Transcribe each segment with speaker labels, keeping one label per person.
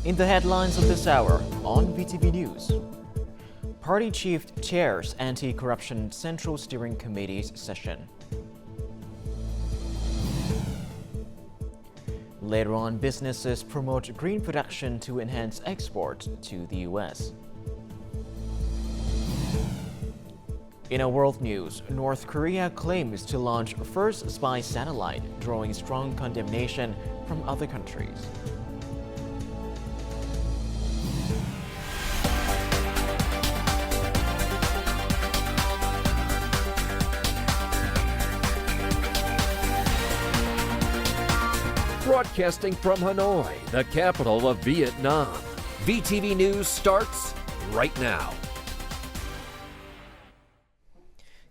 Speaker 1: In the headlines of this hour on VTV News, Party Chief chairs Anti-Corruption Central Steering Committee's session. Later on, businesses promote green production to enhance export to the U.S. In our world news, North Korea claims to launch first spy satellite, drawing strong condemnation from other countries.
Speaker 2: Broadcasting from Hanoi, the capital of Vietnam. VTV News starts right now.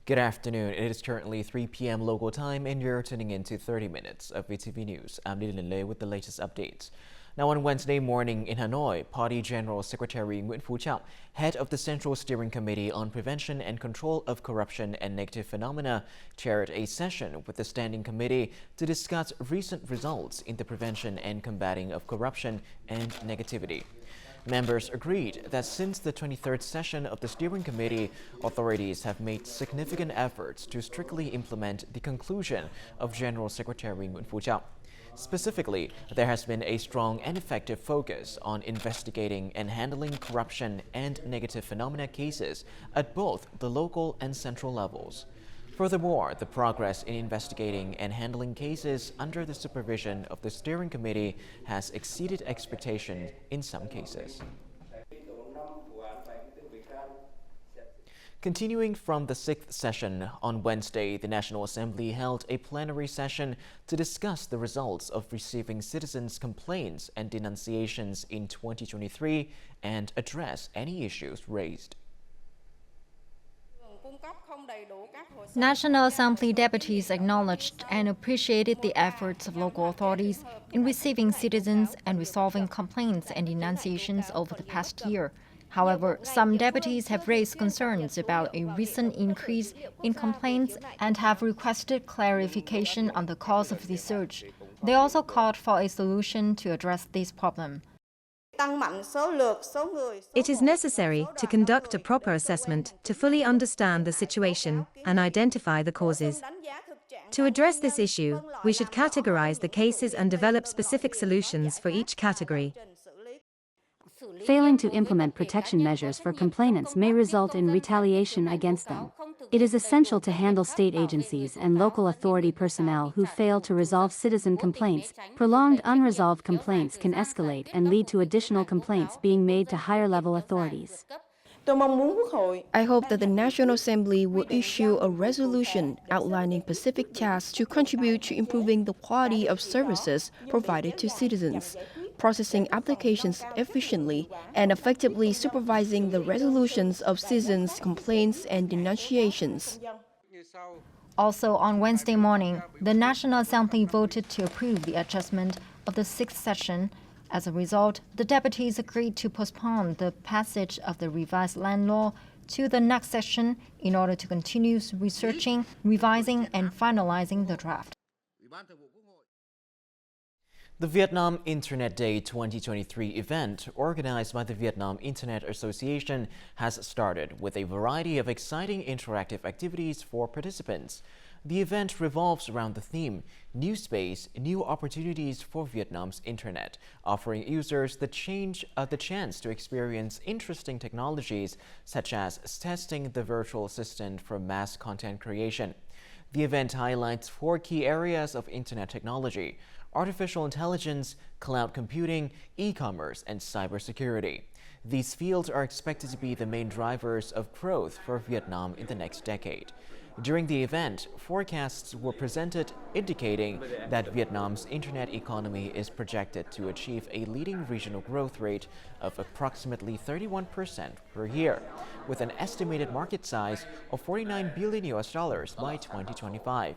Speaker 1: Good afternoon. It is currently 3 p.m. local time and you're tuning in to 30 minutes of VTV News. I'm Lin Lei with the latest updates. Now on Wednesday morning in Hanoi, Party General Secretary Nguyễn Phú Trọng, head of the Central Steering Committee on Prevention and Control of Corruption and Negative Phenomena, chaired a session with the Standing Committee to discuss recent results in the prevention and combating of corruption and negativity. Members agreed that since the 23rd session of the Steering Committee, authorities have made significant efforts to strictly implement the conclusion of General Secretary Nguyễn Phú Trọng. Specifically, there has been a strong and effective focus on investigating and handling corruption and negative phenomena cases at both the local and central levels. Furthermore, the progress in investigating and handling cases under the supervision of the Steering Committee has exceeded expectations in some cases. Continuing from the 6th session, on Wednesday, the National Assembly held a plenary session to discuss the results of receiving citizens' complaints and denunciations in 2023 and address any issues raised.
Speaker 3: National Assembly deputies acknowledged and appreciated the efforts of local authorities in receiving citizens and resolving complaints and denunciations over the past year. However, some deputies have raised concerns about a recent increase in complaints and have requested clarification on the cause of the surge. They also called for a solution to address this problem.
Speaker 4: It is necessary to conduct a proper assessment to fully understand the situation and identify the causes. To address this issue, we should categorize the cases and develop specific solutions for each category.
Speaker 5: Failing to implement protection measures for complainants may result in retaliation against them. It is essential to handle state agencies and local authority personnel who fail to resolve citizen complaints. Prolonged unresolved complaints can escalate and lead to additional complaints being made to higher-level authorities.
Speaker 6: I hope that the National Assembly will issue a resolution outlining specific tasks to contribute to improving the quality of services provided to citizens, processing applications efficiently, and effectively supervising the resolutions of citizens' complaints and denunciations.
Speaker 3: Also on Wednesday morning, the National Assembly voted to approve the adjustment of the 6th session. As a result, the deputies agreed to postpone the passage of the revised land law to the next session in order to continue researching, revising, and finalizing the draft.
Speaker 1: The Vietnam Internet Day 2023 event, organized by the Vietnam Internet Association, has started with a variety of exciting interactive activities for participants. The event revolves around the theme, New Space, New Opportunities for Vietnam's Internet, offering users the chance to experience interesting technologies such as testing the virtual assistant for mass content creation. The event highlights 4 key areas of Internet technology: artificial intelligence, cloud computing, e-commerce, and cybersecurity. These fields are expected to be the main drivers of growth for Vietnam in the next decade. During the event, forecasts were presented indicating that Vietnam's internet economy is projected to achieve a leading regional growth rate of approximately 31% per year, with an estimated market size of $49 billion by 2025.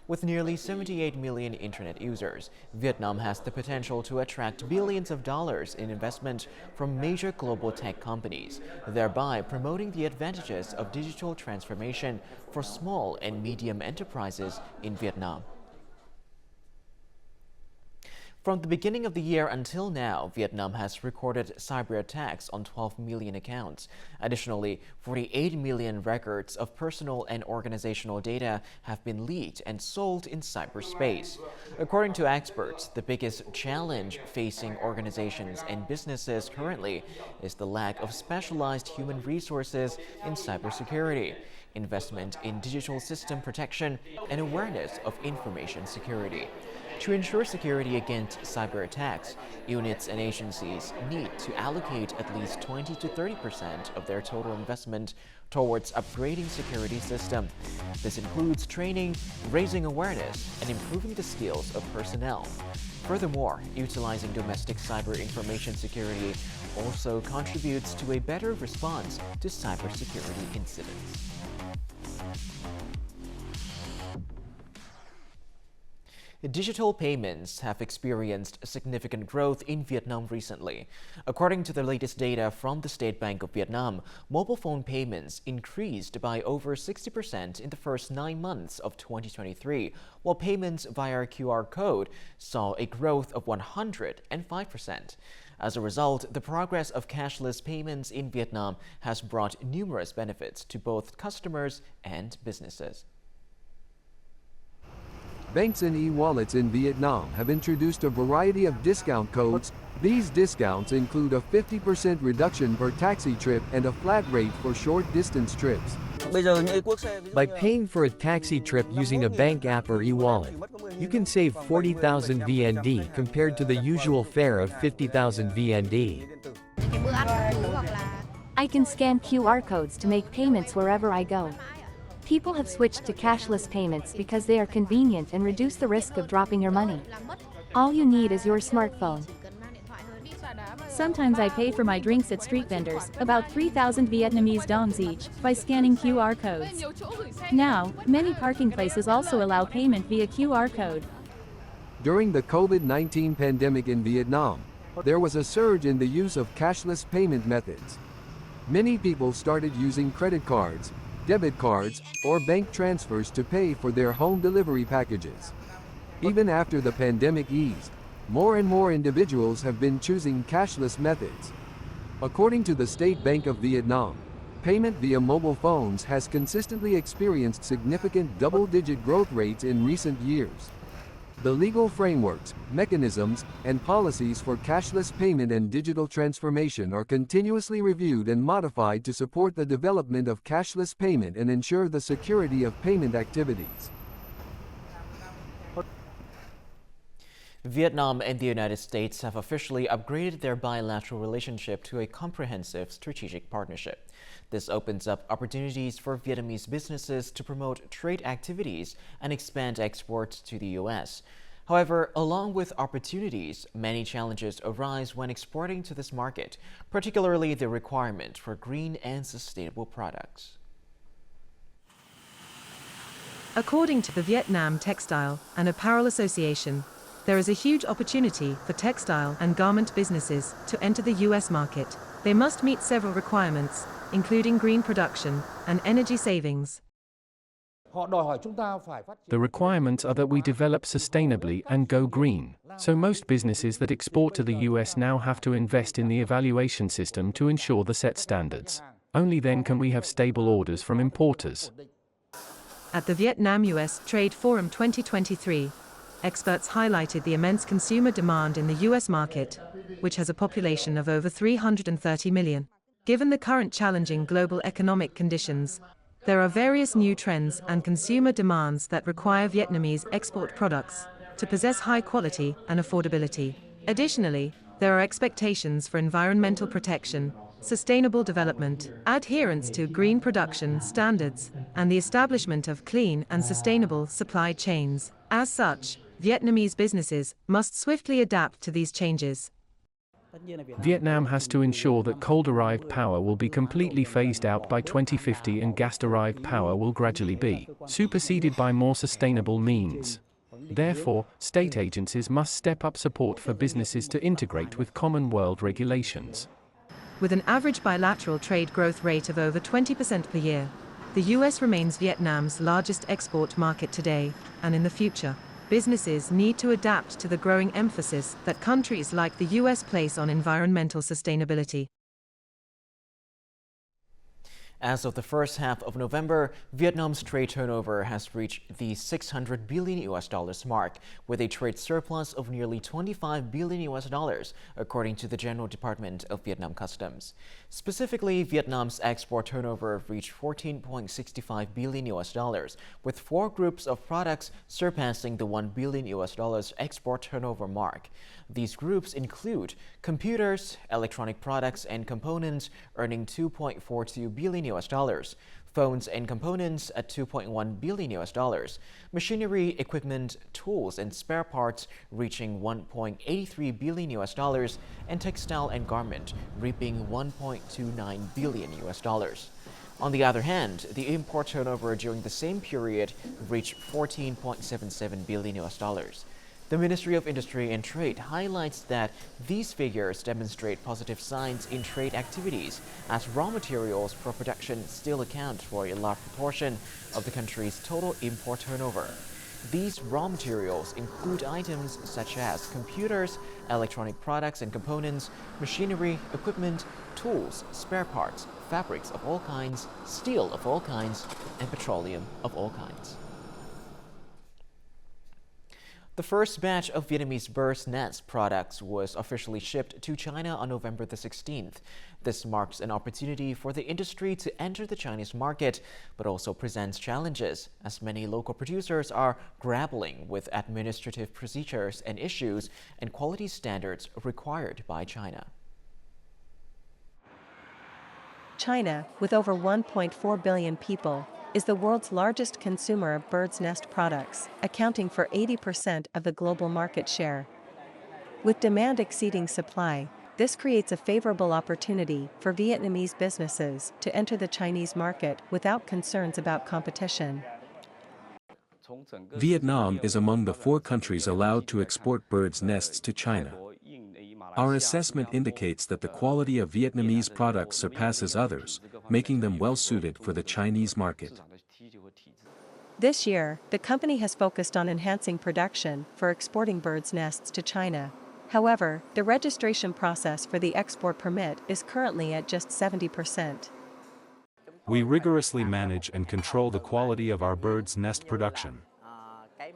Speaker 1: With nearly 78 million internet users, Vietnam has the potential to attract billions of dollars in investment from major global tech companies, thereby promoting the advantages of digital transformation for small and medium enterprises in Vietnam. From the beginning of the year until now, Vietnam has recorded cyber attacks on 12 million accounts. Additionally, 48 million records of personal and organizational data have been leaked and sold in cyberspace. According to experts, the biggest challenge facing organizations and businesses currently is the lack of specialized human resources in cybersecurity, investment in digital system protection, and awareness of information security. To ensure security against cyber attacks, units and agencies need to allocate at least 20 to 30% of their total investment towards upgrading security system. This includes training, raising awareness, and improving the skills of personnel. Furthermore, utilizing domestic cyber information security also contributes to a better response to cybersecurity incidents. Digital payments have experienced significant growth in Vietnam recently. According to the latest data from the State Bank of Vietnam, mobile phone payments increased by over 60% in the first 9 months of 2023, while payments via QR code saw a growth of 105%. As a result, the progress of cashless payments in Vietnam has brought numerous benefits to both customers and businesses.
Speaker 7: Banks and e-wallets in Vietnam have introduced a variety of discount codes. These discounts include a 50% reduction per taxi trip and a flat rate for short-distance trips.
Speaker 8: By paying for a taxi trip using a bank app or e-wallet, you can save 40,000 VND compared to the usual fare of 50,000 VND.
Speaker 5: I can scan QR codes to make payments wherever I go. People have switched to cashless payments because they are convenient and reduce the risk of dropping your money. All you need is your smartphone.
Speaker 9: Sometimes I pay for my drinks at street vendors, about 3,000 Vietnamese dongs each, by scanning QR codes. Now, many parking places also allow payment via QR code.
Speaker 7: During the COVID-19 pandemic in Vietnam, there was a surge in the use of cashless payment methods. Many people started using credit cards, debit cards, or bank transfers to pay for their home delivery packages. Even after the pandemic eased, more and more individuals have been choosing cashless methods. According to the State Bank of Vietnam, payment via mobile phones has consistently experienced significant double-digit growth rates in recent years. The legal frameworks, mechanisms, and policies for cashless payment and digital transformation are continuously reviewed and modified to support the development of cashless payment and ensure the security of payment activities.
Speaker 1: Vietnam and the United States have officially upgraded their bilateral relationship to a comprehensive strategic partnership. This opens up opportunities for Vietnamese businesses to promote trade activities and expand exports to the U.S. However, along with opportunities, many challenges arise when exporting to this market, particularly the requirement for green and sustainable products.
Speaker 4: According to the Vietnam Textile and Apparel Association, there is a huge opportunity for textile and garment businesses to enter the U.S. market. They must meet several requirements, including green production and energy savings.
Speaker 10: The requirements are that we develop sustainably and go green. So most businesses that export to the US now have to invest in the evaluation system to ensure the set standards. Only then can we have stable orders from importers.
Speaker 4: At the Vietnam-US Trade Forum 2023, experts highlighted the immense consumer demand in the US market, which has a population of over 330 million. Given the current challenging global economic conditions, there are various new trends and consumer demands that require Vietnamese export products to possess high quality and affordability. Additionally, there are expectations for environmental protection, sustainable development, adherence to green production standards, and the establishment of clean and sustainable supply chains. As such, Vietnamese businesses must swiftly adapt to these changes.
Speaker 10: Vietnam has to ensure that coal-derived power will be completely phased out by 2050 and gas-derived power will gradually be superseded by more sustainable means. Therefore, state agencies must step up support for businesses to integrate with common world regulations.
Speaker 4: With an average bilateral trade growth rate of over 20% per year, the US remains Vietnam's largest export market today and in the future. businesses need to adapt to the growing emphasis that countries like the US place on environmental sustainability.
Speaker 1: As of the first half of November, Vietnam's trade turnover has reached the $600 billion mark, with a trade surplus of nearly $25 billion, according to the General Department of Vietnam Customs. Specifically, Vietnam's export turnover reached $14.65 billion, with 4 groups of products surpassing the $1 billion export turnover mark. These groups include computers, electronic products and components, earning $2.42 billion, phones and components at $2.1 billion, machinery, equipment, tools and spare parts reaching $1.83 billion, and textile and garment reaping $1.29 billion. On the other hand, the import turnover during the same period reached $14.77 billion. The Ministry of Industry and Trade highlights that these figures demonstrate positive signs in trade activities, as raw materials for production still account for a large proportion of the country's total import turnover. These raw materials include items such as computers, electronic products and components, machinery, equipment, tools, spare parts, fabrics of all kinds, steel of all kinds, and petroleum of all kinds. The first batch of Vietnamese bird's nest products was officially shipped to China on November the 16th. This marks an opportunity for the industry to enter the Chinese market, but also presents challenges, as many local producers are grappling with administrative procedures and issues and quality standards required by China.
Speaker 4: China, with over 1.4 billion people, is the world's largest consumer of bird's nest products, accounting for 80% of the global market share. With demand exceeding supply, this creates a favorable opportunity for Vietnamese businesses to enter the Chinese market without concerns about competition.
Speaker 11: Vietnam is among the 4 countries allowed to export birds' nests to China. Our assessment indicates that the quality of Vietnamese products surpasses others, making them well-suited for the Chinese market.
Speaker 4: This year, the company has focused on enhancing production for exporting birds' nests to China. However, the registration process for the export permit is currently at just 70%.
Speaker 12: We rigorously manage and control the quality of our bird's nest production.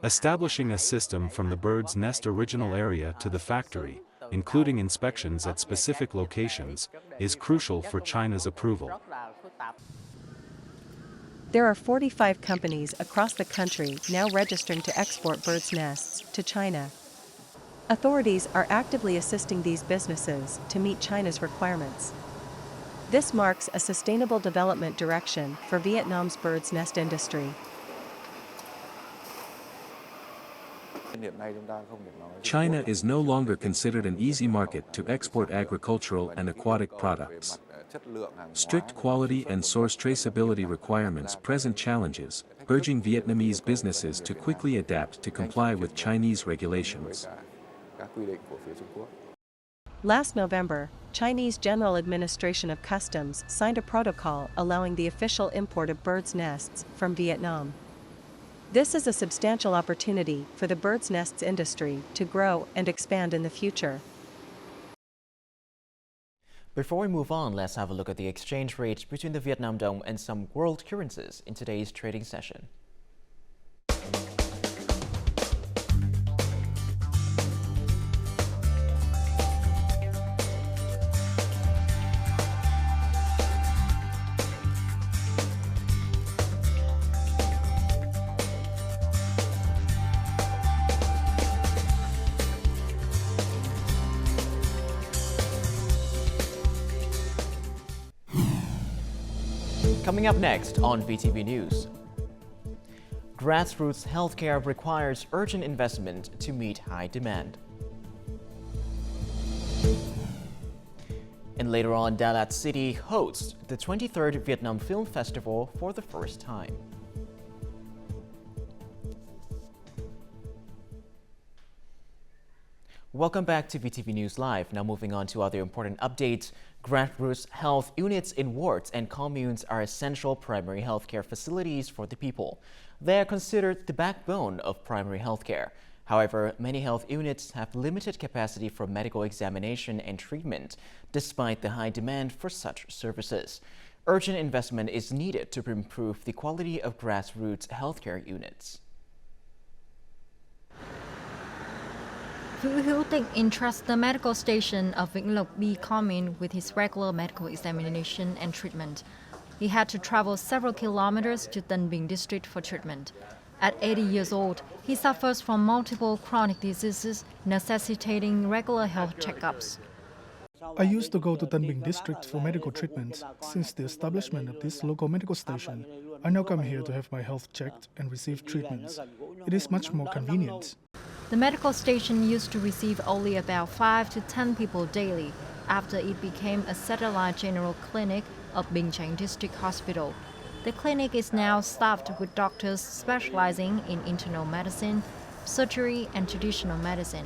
Speaker 12: Establishing a system from the bird's nest original area to the factory, including inspections at specific locations, is crucial for China's approval.
Speaker 4: There are 45 companies across the country now registering to export birds' nests to China. Authorities are actively assisting these businesses to meet China's requirements. This marks a sustainable development direction for Vietnam's bird's nest industry.
Speaker 11: China is no longer considered an easy market to export agricultural and aquatic products. Strict quality and source traceability requirements present challenges, urging Vietnamese businesses to quickly adapt to comply with Chinese regulations.
Speaker 4: Last November, Chinese General Administration of Customs signed a protocol allowing the official import of birds' nests from Vietnam. This is a substantial opportunity for the bird's nests industry to grow and expand in the future.
Speaker 1: Before we move on, let's have a look at the exchange rates between the Vietnam dong and some world currencies in today's trading session. Coming up next on VTV News. Grassroots healthcare requires urgent investment to meet high demand. And later on, Dalat City hosts the 23rd Vietnam Film Festival for the first time. Welcome back to VTV News Live. Now moving on to other important updates. Grassroots health units in wards and communes are essential primary healthcare facilities for the people. They are considered the backbone of primary healthcare. However, many health units have limited capacity for medical examination and treatment, despite the high demand for such services. Urgent investment is needed to improve the quality of grassroots healthcare units.
Speaker 3: Phie Hữu Tịnh entrusts the medical station of Vĩnh Lộc B Commune with his regular medical examination and treatment. He had to travel several kilometers to Tân Bình district for treatment. At 80 years old, he suffers from multiple chronic diseases necessitating regular health checkups.
Speaker 13: I used to go to Tân Bình district for medical treatment. Since the establishment of this local medical station, I now come here to have my health checked and receive treatments. It is much more convenient.
Speaker 3: The medical station used to receive only about 5 to 10 people daily after it became a satellite general clinic of Bình Chánh District Hospital. The clinic is now staffed with doctors specializing in internal medicine, surgery, and traditional medicine.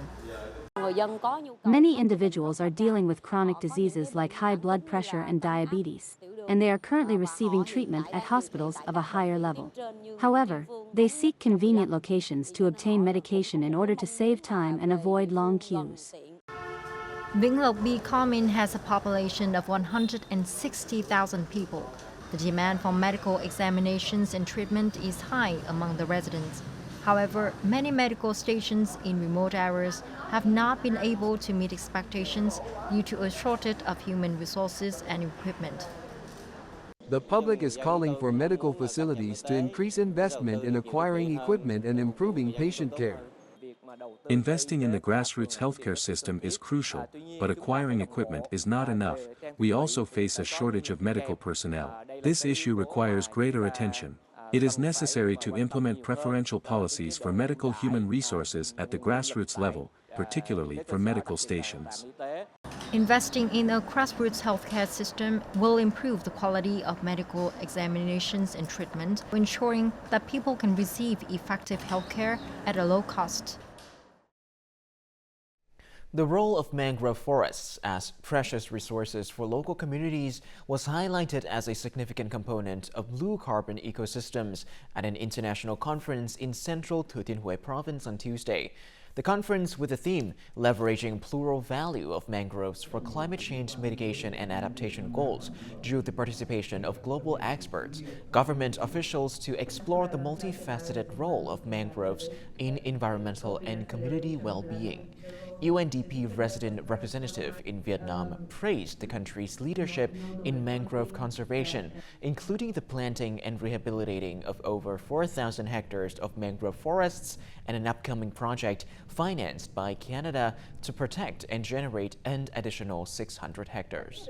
Speaker 5: Many individuals are dealing with chronic diseases like high blood pressure and diabetes, and they are currently receiving treatment at hospitals of a higher level. However, they seek convenient locations to obtain medication in order to save time and avoid long queues.
Speaker 3: Vĩnh Lộc B Commune has a population of 160,000 people. The demand for medical examinations and treatment is high among the residents. However, many medical stations in remote areas have not been able to meet expectations due to a shortage of human resources and equipment.
Speaker 7: The public is calling for medical facilities to increase investment in acquiring equipment and improving patient care.
Speaker 11: Investing in the grassroots healthcare system is crucial, but acquiring equipment is not enough. We also face a shortage of medical personnel. This issue requires greater attention. It is necessary to implement preferential policies for medical human resources at the grassroots level, particularly for medical stations.
Speaker 3: Investing in a grassroots healthcare system will improve the quality of medical examinations and treatment, ensuring that people can receive effective healthcare at a low cost.
Speaker 1: The role of mangrove forests as precious resources for local communities was highlighted as a significant component of blue carbon ecosystems at an international conference in central Thừa Thiên Huế province on Tuesday. The conference, with the theme Leveraging Plural Value of Mangroves for Climate Change Mitigation and Adaptation Goals, drew the participation of global experts, government officials to explore the multifaceted role of mangroves in environmental and community well-being. UNDP resident representative in Vietnam praised the country's leadership in mangrove conservation, including the planting and rehabilitating of over 4,000 hectares of mangrove forests and an upcoming project financed by Canada to protect and generate an additional 600 hectares.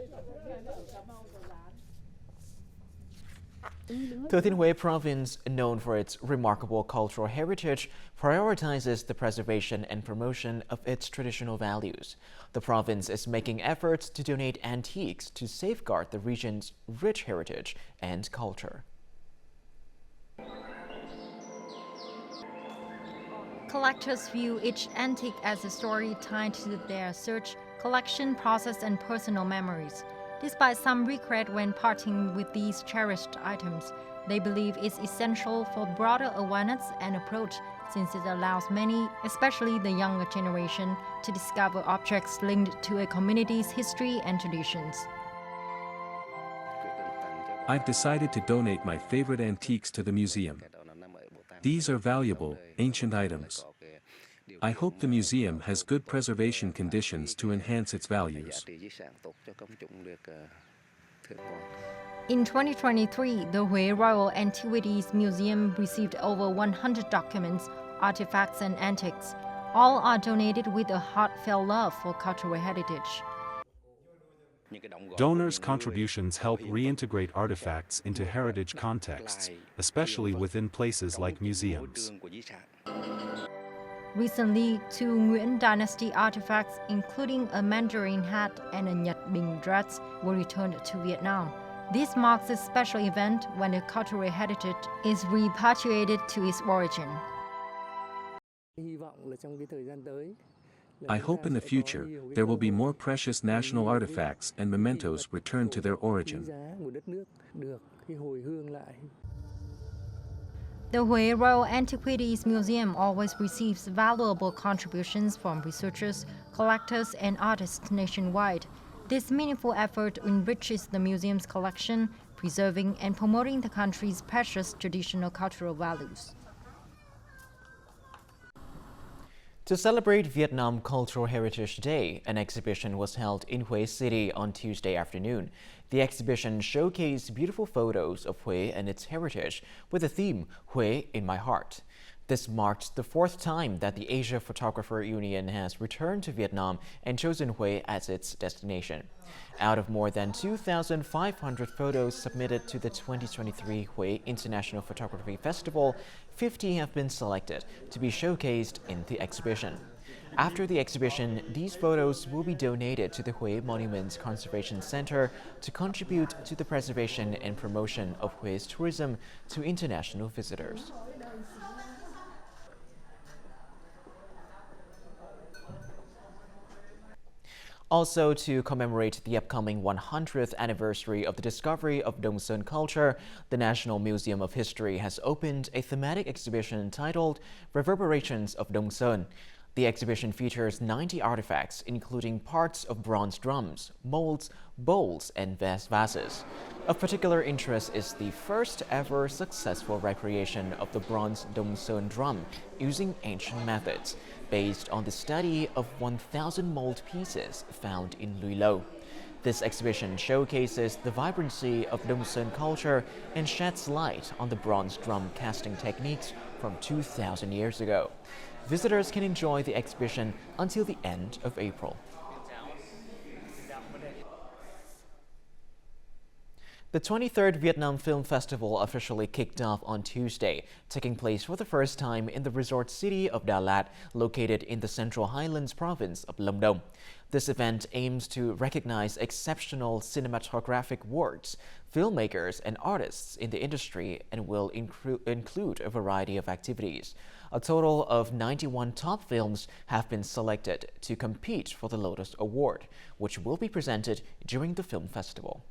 Speaker 1: Thừa Thiên Huế province, known for its remarkable cultural heritage, prioritizes the preservation and promotion of its traditional values. The province is making efforts to donate antiques to safeguard the region's rich heritage and culture.
Speaker 3: Collectors view each antique as a story tied to their search, collection process, and personal memories. Despite some regret when parting with these cherished items, they believe it's essential for broader awareness and approach, since it allows many, especially the younger generation, to discover objects linked to a community's history and traditions.
Speaker 11: I've decided to donate my favorite antiques to the museum. These are valuable, ancient items. I hope the museum has good preservation conditions to enhance its values.
Speaker 3: In 2023, the Huế Royal Antiquities Museum received over 100 documents, artifacts, and antiques. All are donated with a heartfelt love for cultural heritage.
Speaker 12: Donors' contributions help reintegrate artifacts into heritage contexts, especially within places like museums.
Speaker 3: Recently, 2 Nguyễn Dynasty artifacts, including a Mandarin hat and a Nhật Bình dress, were returned to Vietnam. This marks a special event when the cultural heritage is repatriated to its origin.
Speaker 11: I hope in the future, there will be more precious national artifacts and mementos returned to their origin.
Speaker 3: The Hue Royal Antiquities Museum always receives valuable contributions from researchers, collectors, and artists nationwide. This meaningful effort enriches the museum's collection, preserving and promoting the country's precious traditional cultural values.
Speaker 1: To celebrate Vietnam Cultural Heritage Day, an exhibition was held in Hue City on Tuesday afternoon. The exhibition showcased beautiful photos of Hue and its heritage with the theme Hue in My Heart. This marked the fourth time that the Asia Photographer Union has returned to Vietnam and chosen Hue as its destination. Out of more than 2,500 photos submitted to the 2023 Hue International Photography Festival, 50 have been selected to be showcased in the exhibition. After the exhibition, these photos will be donated to the Hue Monuments Conservation Center to contribute to the preservation and promotion of Hue's tourism to international visitors. Also, to commemorate the upcoming 100th anniversary of the discovery of Dongsun culture, the National Museum of History has opened a thematic exhibition titled Reverberations of Dongsun. The exhibition features 90 artifacts, including parts of bronze drums, molds, bowls, and vases. Of particular interest is the first ever successful recreation of the bronze Dongsun drum using ancient methods, based on the study of 1,000 mold pieces found in Lui Lo. This exhibition showcases the vibrancy of Dongsun culture and sheds light on the bronze drum casting techniques from 2,000 years ago. Visitors can enjoy the exhibition until the end of April. The 23rd Vietnam Film Festival officially kicked off on Tuesday, taking place for the first time in the resort city of Đà Lạt, located in the Central Highlands province of Lâm Đồng. This event aims to recognize exceptional cinematographic works, filmmakers, and artists in the industry and will include a variety of activities. A total of 91 top films have been selected to compete for the Lotus Award, which will be presented during the film festival.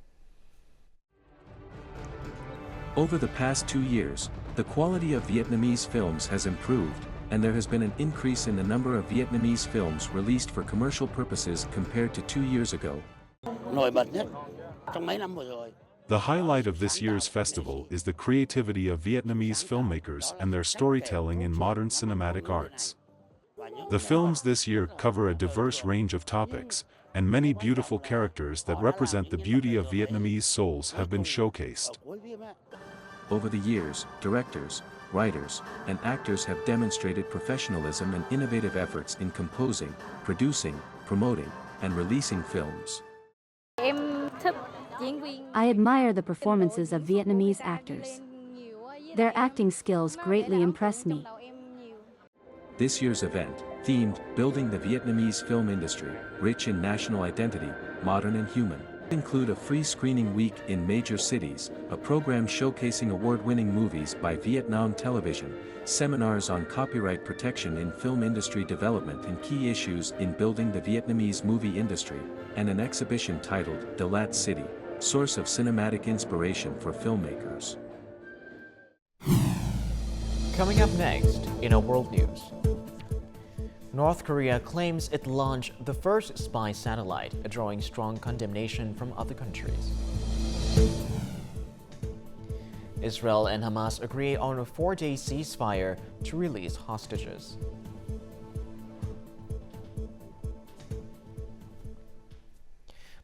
Speaker 11: Over the past 2 years, the quality of Vietnamese films has improved, and there has been an increase in the number of Vietnamese films released for commercial purposes compared to 2 years ago.
Speaker 12: The highlight of this year's festival is the creativity of Vietnamese filmmakers and their storytelling in modern cinematic arts. The films this year cover a diverse range of topics, and many beautiful characters that represent the beauty of Vietnamese souls have been showcased.
Speaker 11: Over the years, directors, writers, and actors have demonstrated professionalism and innovative efforts in composing, producing, promoting, and releasing films.
Speaker 5: I admire the performances of Vietnamese actors. Their acting skills greatly impress me.
Speaker 11: This year's event, themed Building the Vietnamese Film Industry, Rich in National Identity, Modern and Human, include a free screening week in major cities, a program showcasing award-winning movies by Vietnam Television, seminars on copyright protection in film industry development and key issues in building the Vietnamese movie industry, and an exhibition titled Đà Lạt City, Source of Cinematic Inspiration for Filmmakers.
Speaker 1: Coming up next in our world news. North Korea claims it launched the first spy satellite, drawing strong condemnation from other countries. Israel and Hamas agree on a 4-day ceasefire to release hostages.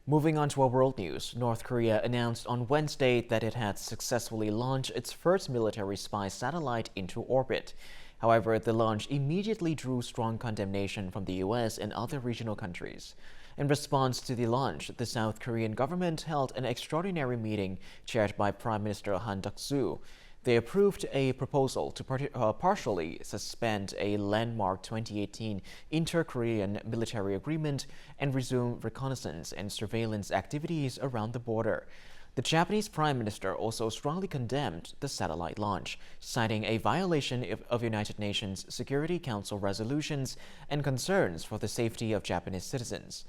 Speaker 1: Moving on to our world news, North Korea announced on Wednesday that it had successfully launched its first military spy satellite into orbit. However, the launch immediately drew strong condemnation from the U.S. and other regional countries. In response to the launch, the South Korean government held an extraordinary meeting chaired by Prime Minister Han Duck-soo. They approved a proposal to partially suspend a landmark 2018 inter-Korean military agreement and resume reconnaissance and surveillance activities around the border. The Japanese Prime Minister also strongly condemned the satellite launch, citing a violation of United Nations Security Council resolutions and concerns for the safety of Japanese citizens.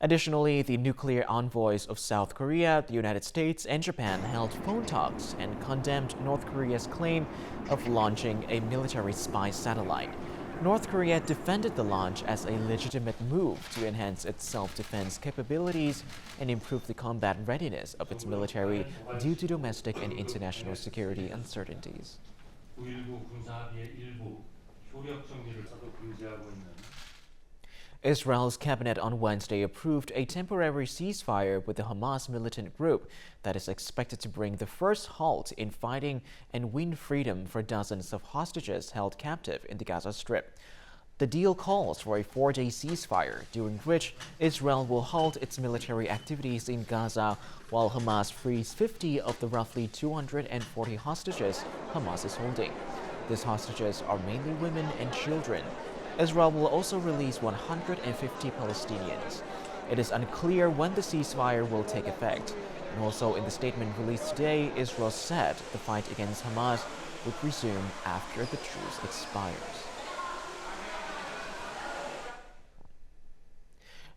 Speaker 1: Additionally, the nuclear envoys of South Korea, the United States, and Japan held phone talks and condemned North Korea's claim of launching a military spy satellite. North Korea defended the launch as a legitimate move to enhance its self-defense capabilities and improve the combat readiness of its military due to domestic and international security uncertainties. Israel's cabinet on Wednesday approved a temporary ceasefire with the Hamas militant group that is expected to bring the first halt in fighting and win freedom for dozens of hostages held captive in the Gaza Strip. The deal calls for a 4-day ceasefire, during which Israel will halt its military activities in Gaza while Hamas frees 50 of the roughly 240 hostages Hamas is holding. These hostages are mainly women and children. Israel will also release 150 Palestinians. It is unclear when the ceasefire will take effect. And also in the statement released today, Israel said the fight against Hamas would resume after the truce expires.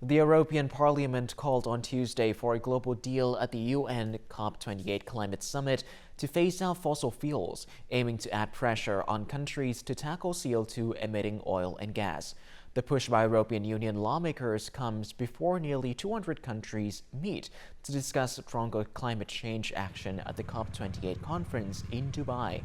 Speaker 1: The European Parliament called on Tuesday for a global deal at the UN COP28 climate summit to phase out fossil fuels, aiming to add pressure on countries to tackle CO2-emitting oil and gas. The push by European Union lawmakers comes before nearly 200 countries meet to discuss stronger climate change action at the COP28 conference in Dubai.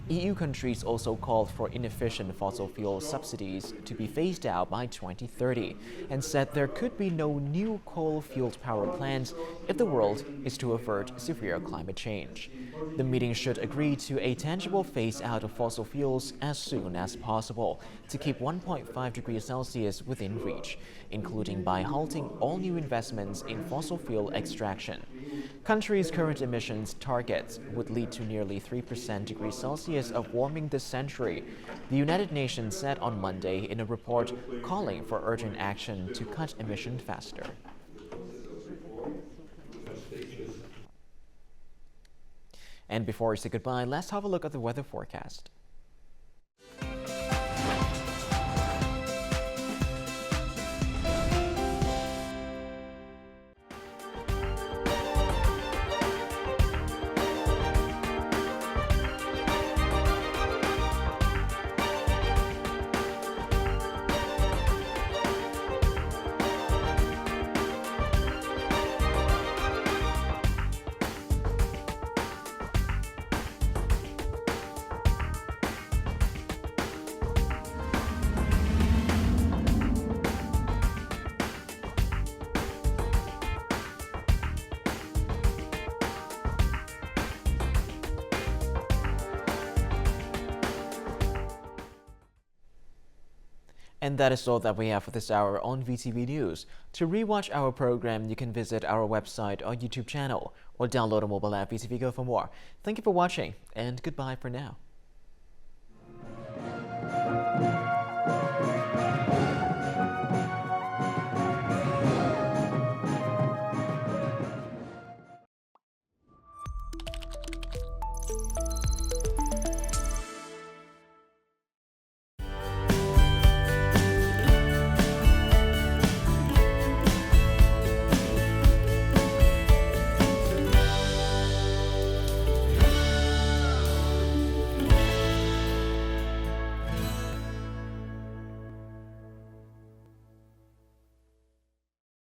Speaker 1: EU countries also called for inefficient fossil fuel subsidies to be phased out by 2030 and said there could be no new coal-fueled power plants if the world is to avert severe climate change. The meeting should agree to a tangible phase-out of fossil fuels as soon as possible to keep 1.5 degrees Celsius within reach, including by halting all new investments in fossil fuel extraction. Countries' current emissions targets would lead to nearly 3% degrees Celsius of warming this century, the United Nations said on Monday in a report calling for urgent action to cut emissions faster. And before we say goodbye, let's have a look at the weather forecast. And that is all that we have for this hour on VTV News. To rewatch our program, you can visit our website or YouTube channel or download a mobile app VTVgo for more. Thank you for watching, and goodbye for now.